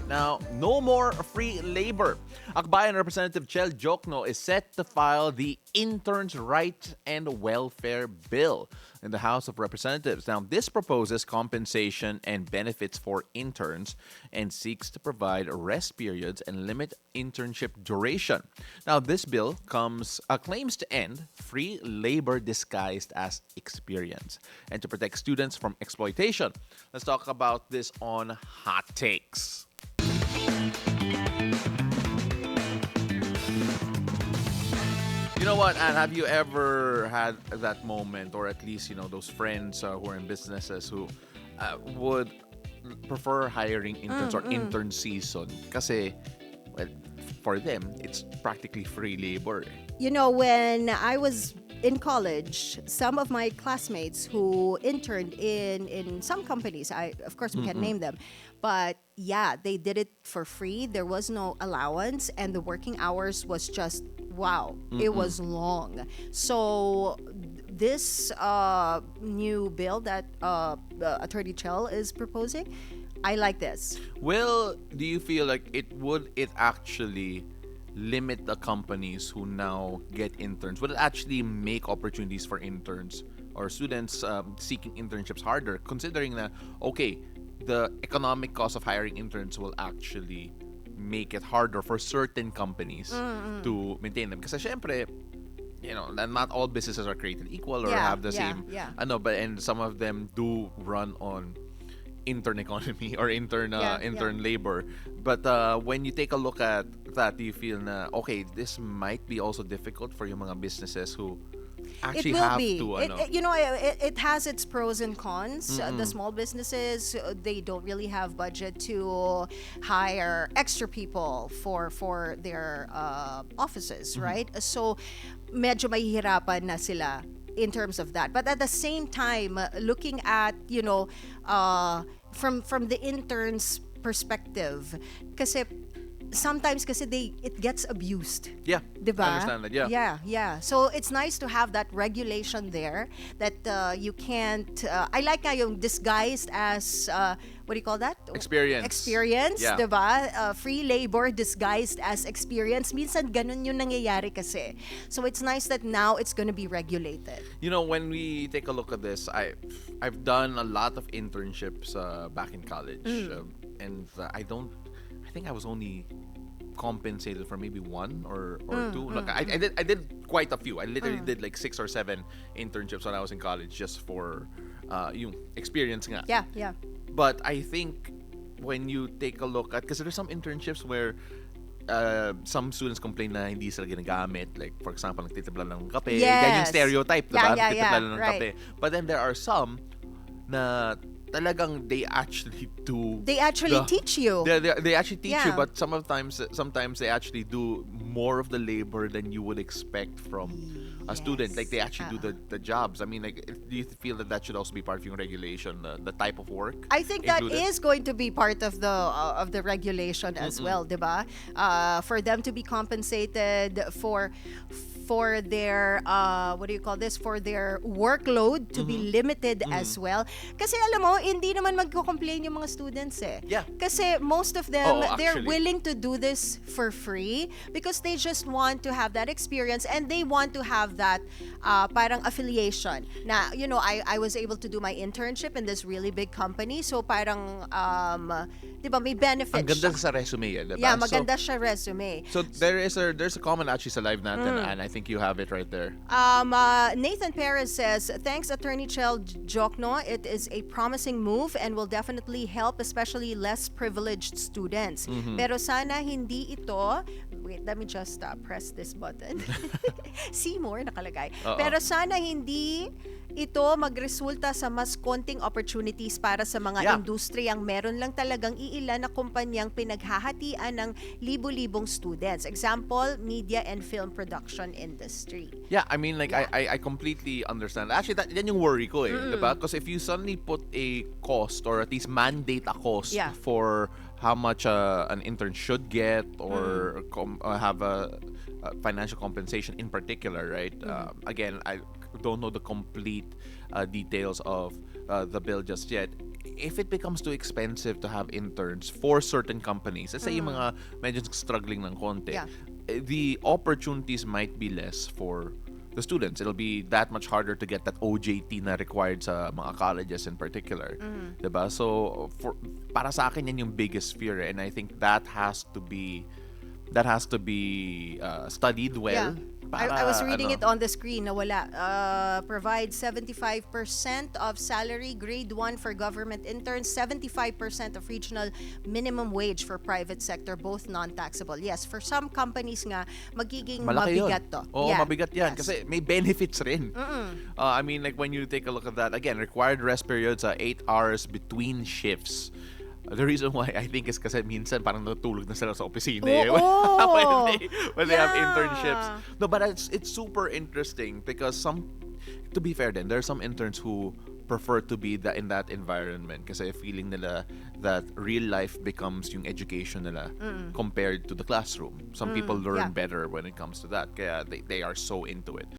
Now, no more free labor. Akbayan Representative Chel Diokno is set to file the Interns' Rights and Welfare Bill in the House of Representatives. Now, this proposes compensation and benefits for interns and seeks to provide rest periods and limit internship duration. Now, this bill claims to end free labor disguised as experience and to protect students from exploitation. Let's talk about this on Hot Takes. You know what, Anne, have you ever had that moment, or at least, those friends who are in businesses who would prefer hiring interns or intern season? Kasi, well, for them, it's practically free labor. When I was in college, some of my classmates who interned in some companies, of course we can name them, but yeah, they did it for free. There was no allowance, and the working hours was just wow. It was long. So this new bill that Attorney Chel is proposing, I like this. Well, do you feel like it actually limit the companies who now get interns? Will it actually make opportunities for interns or students seeking internships harder, considering that, okay, the economic cost of hiring interns will actually make it harder for certain companies to maintain them? Kasi syempre, not all businesses are created equal or have the same. And some of them do run on intern economy or intern labor. But when you take a look at that, do you feel na, okay, this might be also difficult for yung mga businesses who actually have to? It has its pros and cons. The small businesses, they don't really have budget to hire extra people for their offices, right? So medyo mahihirapan na sila in terms of that. But at the same time, looking at, from the interns' perspective, kasi sometimes it gets abused. Yeah, diba? I understand that. Yeah. So it's nice to have that regulation there that you can't. I like nga yung disguised as what do you call that? Experience, yeah. Diba? Free labor disguised as experience. Minsan ganun yung nangyayari kasi. So it's nice that now it's going to be regulated. When we take a look at this, I've done a lot of internships back in college, and I think I was only compensated for maybe one or two. Like I did quite a few. I literally did like 6 or 7 internships when I was in college just for yung experience nga. Yeah. But I think when you take a look at, because there's some internships where some students complain na hindi sila ginagamit. Like, for example, nagtitibla ng kape. Yes. Yan yung stereotype, diba? Nagtitibla lang ng right. kape. But then there are some na talagang they actually do. They actually teach you. They actually teach you, but sometimes they actually do more of the labor than you would expect from a student. Like they actually do the jobs. I mean, like, do you feel that should also be part of your regulation, the type of work? I think included? That is going to be part of the regulation as well, diba? For them to be compensated for their what do you call this? For their workload to be limited as well. Kasi alam mo, hindi naman magko-complain yung mga students eh. Yeah. Kasi most of them, they're willing to do this for free because they just want to have that experience and they want to have that parang affiliation. Na, I was able to do my internship in this really big company. So parang, di ba, may benefits. Ang ganda sa resume yan, diba? Yeah, maganda siya resume. So there's a comment actually sa live natin, and I think you have it right there. Nathan Perez says, thanks Attorney Chel Diokno. It is a promising move and will definitely help especially less privileged students. Pero sana hindi ito, wait, let me just press this button. See more nakalagay. Pero sana hindi ito magresulta sa mas konting opportunities para sa mga industriyang meron lang talagang iilan na kumpanyang pinaghahatian ng libo-libong students. Example, media and film production industry. Yeah, I mean, like, I completely understand. Actually, yan yung worry ko eh. Diba? Because if you suddenly put a cost or at least mandate a cost for how much an intern should get or have a financial compensation in particular, right? Again, I don't know the complete details of the bill just yet. if it becomes too expensive to have interns for certain companies, let's say yung mga medyo struggling ng konti, Yeah. the opportunities might be less for the students. It'll be that much harder to get that OJT na required sa mga colleges in particular. Diba? So, para sa akin, yan yung biggest fear. And I think that has to be studied well. Yeah. Para, I was reading ano, it on the screen na wala. Provide 75% of salary, grade 1 for government interns, 75% of regional minimum wage for private sector, both non-taxable. Yes, for some companies nga, magiging malaki mabigat yun. to. Oo, Yeah. mabigat yan. Yes. Kasi may benefits rin. I mean, like when you take a look at that, again, required rest periods are 8 hours between shifts. The reason why I think is kasi minsan parang natulog na sila sa opisina Oo. when they have Yeah. internships. No, but it's super interesting because to be fair then, there are some interns who prefer to be in that environment kasi feeling nila that real life becomes yung education nila compared to the classroom. Some people learn Yeah. better when it comes to that. Kaya they are so into it.